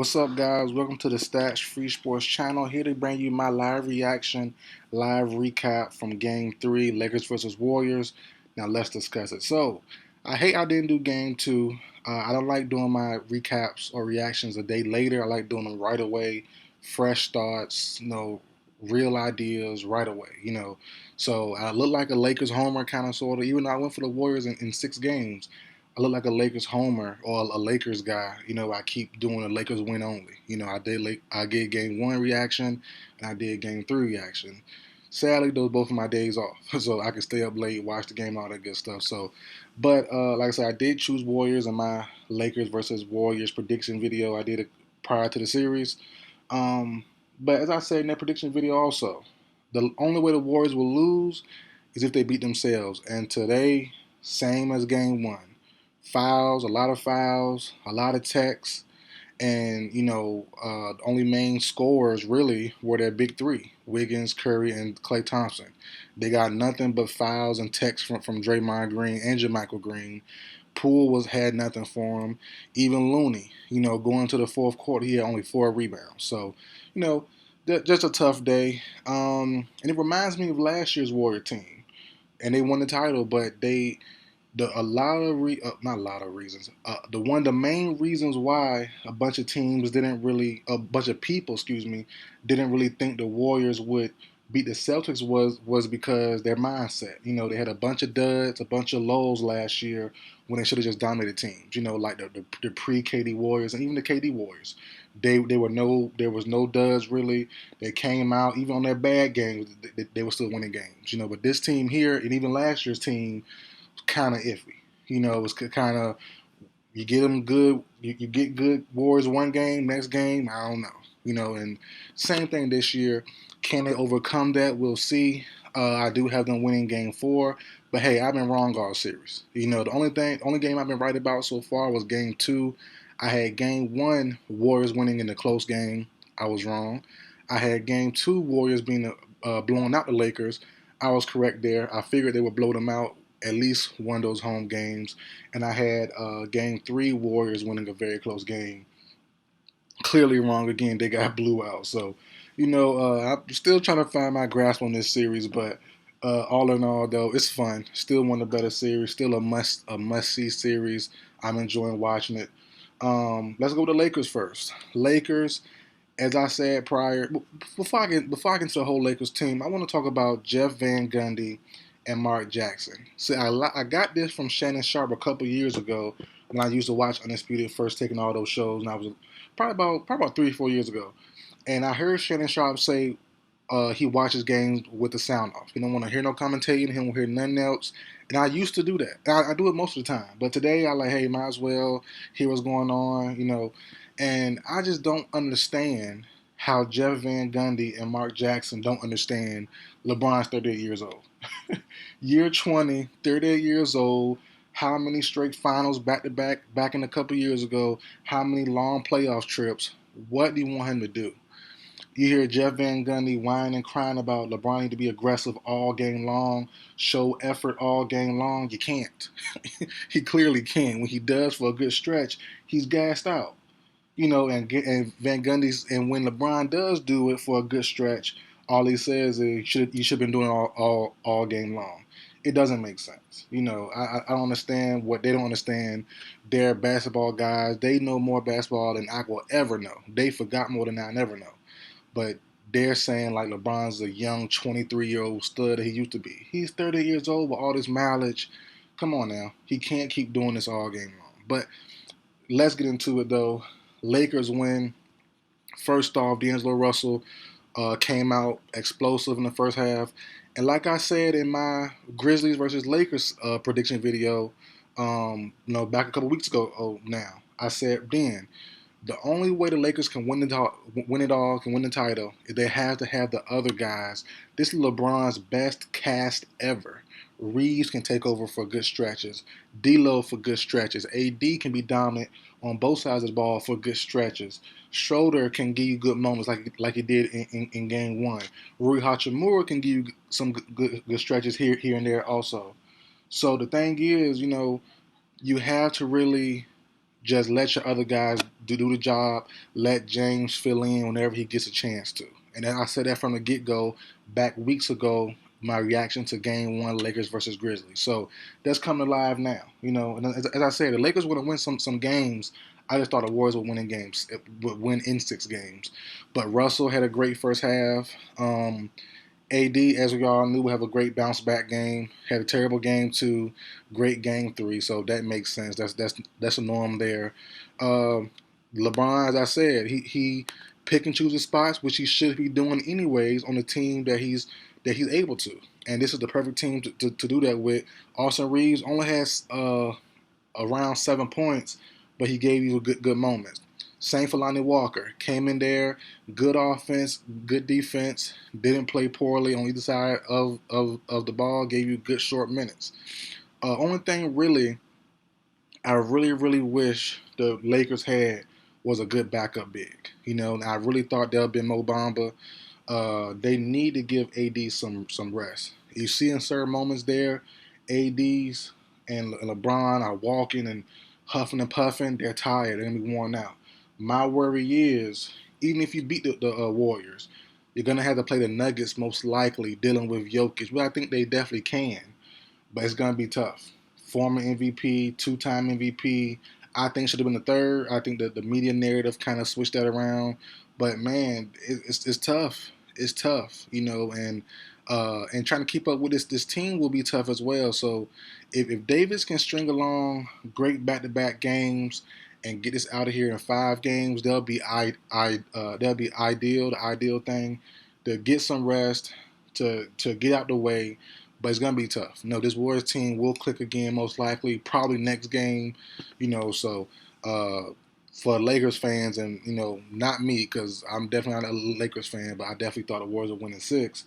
What's up, guys? Welcome to the Stats Free Sports channel. Here to bring you my live reaction, live recap from Game 3, Lakers versus Warriors. Now, let's discuss it. So, I hate I didn't do Game 2. I don't like doing my recaps or reactions a day later. I like doing them right away, fresh starts, real ideas right away, So, I look like a Lakers homer, kind of, sort of, even though I went for the Warriors in 6 games. I look like a Lakers homer or a Lakers guy. I keep doing a Lakers win only. I did game 1 reaction and I did game 3 reaction. Sadly, those both of my days off, so I could stay up late, watch the game, all that good stuff. So, but like I said, I did choose Warriors in my Lakers versus Warriors prediction video. I did it prior to the series. Um, but as I said in that prediction video, also, the only way the Warriors will lose is if they beat themselves. And today, same as game 1. Fouls, a lot of fouls, a lot of techs, and the only main scorers really were their big three: Wiggins, Curry, and Klay Thompson. They got nothing but fouls and techs from Draymond Green and JaMychal Green. Poole had nothing for him. Even Looney, going to the fourth quarter, he had only 4 rebounds. So, you know, just a tough day. And it reminds me of last year's Warrior team, and they won the title, but a lot of not a lot of reasons. The main reasons why a bunch of people, excuse me, didn't really think the Warriors would beat the Celtics was because their mindset. They had a bunch of duds, a bunch of lows last year when they should have just dominated teams. Like the pre KD Warriors and even the KD Warriors. There was no duds really. They came out even on their bad games. They were still winning games. But this team here and even last year's team kind of iffy. It was kind of you get them good, you get good Warriors one game, next game I don't know. And same thing this year. Can they overcome that? We'll see. I do have them winning game 4, but hey, I've been wrong all series. The only game I've been right about so far was game 2. I had game 1 Warriors winning in the close game. I was wrong. I had game 2 Warriors being blowing out the Lakers. I was correct there. I figured they would blow them out at least one of those home games. And I had game 3 Warriors winning a very close game. Clearly wrong again. They got blew out. So, I'm still trying to find my grasp on this series, but all in all, though, it's fun. Still one of the better series. Still a must see series. I'm enjoying watching it. Let's go to the Lakers first. Lakers, as I said prior, before I get into the whole Lakers team, I want to talk about Jeff Van Gundy and Mark Jackson. See, I got this from Shannon Sharp a couple years ago when I used to watch Undisputed, first taking all those shows, and I was probably about 3 or 4 years ago. And I heard Shannon Sharp say he watches games with the sound off. He don't want to hear no commentating. He don't hear nothing else. And I used to do that. I do it most of the time. But today I like, hey, might as well hear what's going on. And I just don't understand how Jeff Van Gundy and Mark Jackson don't understand LeBron's 38 years old. Year 20, 38 years old. How many straight finals back to back in a couple years ago? How many long playoff trips? What do you want him to do? You hear Jeff Van Gundy whining and crying about LeBron need to be aggressive all game long, show effort all game long. You can't. He clearly can. When he does for a good stretch, he's gassed out. And Van Gundy's, and when LeBron does do it for a good stretch, all he says is you should have been doing it all game long. It doesn't make sense. I don't understand what they don't understand. They're basketball guys. They know more basketball than I will ever know. They forgot more than I never know. But they're saying like LeBron's a young 23-year-old stud that he used to be. He's 30 years old with all this mileage. Come on now. He can't keep doing this all game long. But let's get into it, though. Lakers win. First off, D'Angelo Russell came out explosive in the first half. And like I said in my Grizzlies versus Lakers prediction video, back a couple weeks ago now, I said then, the only way the Lakers can win it all, can win the title, is they have to have the other guys. This is LeBron's best cast ever. Reeves can take over for good stretches. D'Lo for good stretches. AD can be dominant on both sides of the ball for good stretches. Schroeder can give you good moments like he did in game 1. Rui Hachimura can give you some good stretches here and there also. So the thing is, you have to really Just let your other guys do the job. Let James fill in whenever he gets a chance to. And I said that from the get go back weeks ago. My reaction to Game One, Lakers versus Grizzlies. So that's coming alive now. And as I said, the Lakers would have win some games. I just thought the Warriors would win in games, would win in 6 games. But Russell had a great first half. AD, as we all knew, would have a great bounce back game. Had a terrible game two, great game three. So that makes sense. That's a norm there. Uh, LeBron, as I said, he pick and chooses spots, which he should be doing anyways on the team that he's able to. And this is the perfect team to do that with. Austin Reeves only has around 7 points, but he gave you good moments. Same for Lonnie Walker. Came in there, good offense, good defense, didn't play poorly on either side of the ball, gave you good short minutes. Only thing really, I really wish the Lakers had was a good backup big. And I really thought that would be Mo Bamba. They need to give AD some rest. You see in certain moments there, ADs and LeBron are walking and huffing and puffing. They're tired. They're gonna be worn out. My worry is, even if you beat the Warriors, you're gonna have to play the Nuggets most likely, dealing with Jokic. Well, I think they definitely can, but it's gonna be tough. Former MVP, two-time MVP. I think should have been the third. I think that the media narrative kind of switched that around. But man, it's tough. It's tough, and trying to keep up with this team will be tough as well. So if Davis can string along great back-to-back games and get this out of here in 5 games, that'll be ideal. The ideal thing to get some rest, to get out the way, but it's gonna be tough. This Warriors team will click again most likely, probably next game. So for Lakers fans, and not me, because I'm definitely not a Lakers fan, but I definitely thought the Warriors would win in 6.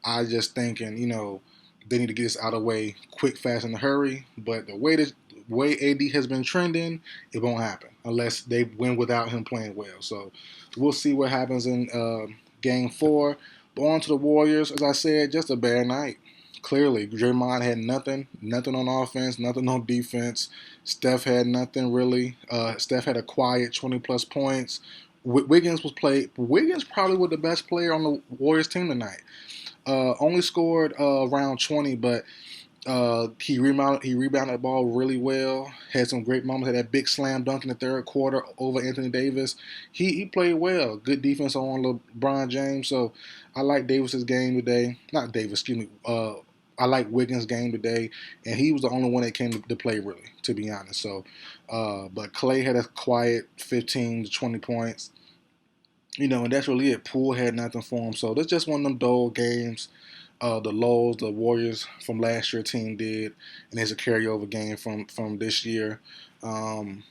I just thinking, they need to get this out of the way quick, fast, in a hurry. But the way AD has been trending, it won't happen unless they win without him playing well. So we'll see what happens in Game 4. But on to the Warriors. As I said, just a bad night. Clearly, Draymond had nothing on offense, nothing on defense. Steph had nothing really. Steph had a quiet 20 plus points. Wiggins probably was the best player on the Warriors team tonight. Only scored around 20, but he rebounded the ball really well. Had some great moments. Had that big slam dunk in the third quarter over Anthony Davis. He played well. Good defense on LeBron James. So I like Davis's game today. Not Davis, excuse me. I like Wiggins' game today, and he was the only one that came to play really, to be honest. So, but Clay had a quiet 15 to 20 points. And that's really it. Poole had nothing for him. So that's just one of them dull games. The lows the Warriors from last year team did, and it's a carryover game from this year. Um,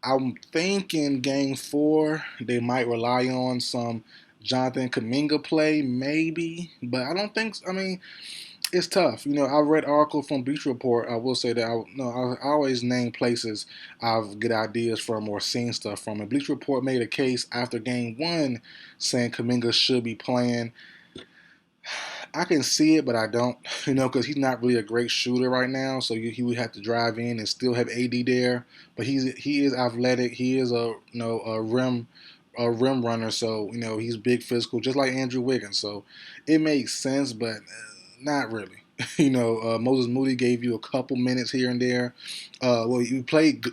I'm thinking Game 4 they might rely on some Jonathan Kuminga play, maybe, but I don't think. I mean, it's tough. I read an article from Bleacher Report. I will say that I always name places I've get ideas from or seen stuff from. And Bleacher Report made a case after Game 1 saying Kuminga should be playing. I can see it, but I don't, because he's not really a great shooter right now. So he would have to drive in and still have AD there. But he is athletic. He is a rim runner. So he's big physical, just like Andrew Wiggins. So it makes sense, but not really. Moses Moody gave you a couple minutes here and there. Well, he played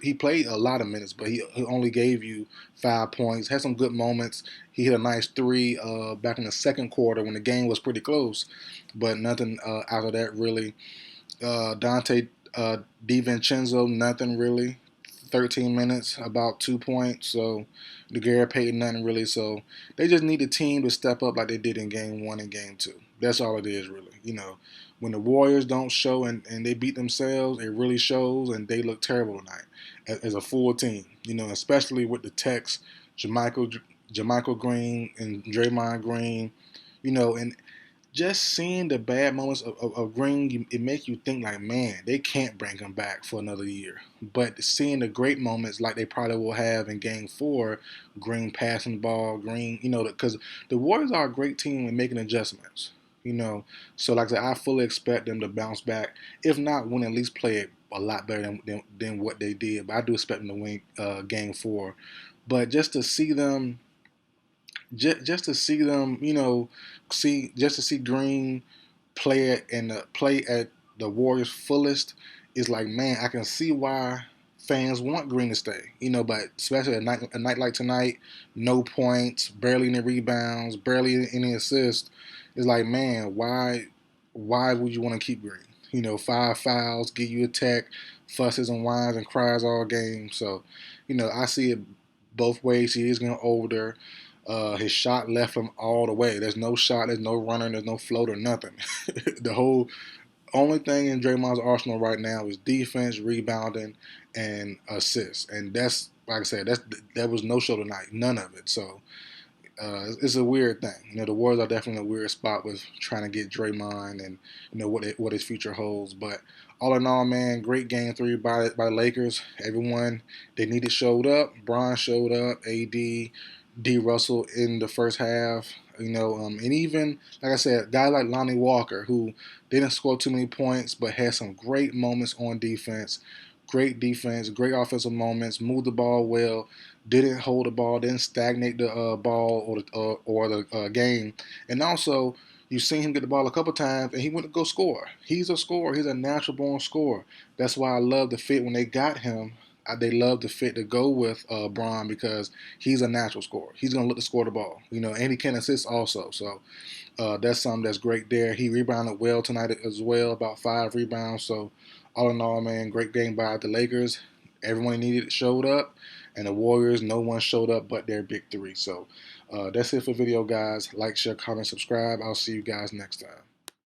a lot of minutes, but he only gave you 5 points. Had some good moments. He hit a nice three back in the second quarter when the game was pretty close, but nothing after that really. Dante DiVincenzo, nothing really. 13 minutes, about 2 points. So the Garrett Payton, nothing really. So they just need the team to step up like they did in Game 1 and Game 2. That's all it is, really. When the Warriors don't show and they beat themselves, it really shows, and they look terrible tonight as a full team. Especially with the Tex, Jermichael Green, and Draymond Green. And just seeing the bad moments of Green, it makes you think like, man, they can't bring him back for another year. But seeing the great moments like they probably will have in Game 4, Green passing the ball, Green, because the Warriors are a great team in making adjustments. So like I said, I fully expect them to bounce back. If not, win, at least play a lot better than what they did. But I do expect them to win Game 4. But just to see them, just to see Green play at the Warriors' fullest is like, man, I can see why fans want Green to stay. But especially a night like tonight, no points, barely any rebounds, barely any assists. It's like, man, why would you want to keep Green? 5 fouls, get you a tech, fusses and whines and cries all game. So, I see it both ways. He is getting older. His shot left him all the way. There's no shot, there's no runner, there's no floater, nothing. The whole only thing in Draymond's arsenal right now is defense, rebounding, and assists. And that's, like I said, that was no show tonight. None of it. So it's a weird thing. The Warriors are definitely in a weird spot with trying to get Draymond and what his future holds. But all in all, man, great game 3 by the Lakers. Everyone they needed showed up. Bron showed up. AD, D. Russell in the first half. And even like I said, a guy like Lonnie Walker who didn't score too many points but had some great moments on defense. Great defense, great offensive moments, moved the ball well, didn't hold the ball, didn't stagnate the ball or the game. And also, you've seen him get the ball a couple times, and he went to go score. He's a scorer. He's a natural born scorer. That's why I love the fit when they got him. They love the fit to go with Braun because he's a natural scorer. He's going to look to score the ball, and he can assist also. So that's something that's great there. He rebounded well tonight as well, about 5 rebounds. So all in all, man, great game by the Lakers. Everyone needed showed up, and the Warriors, no one showed up but their big 3. So that's it for the video, guys. Like, share, comment, subscribe. I'll see you guys next time.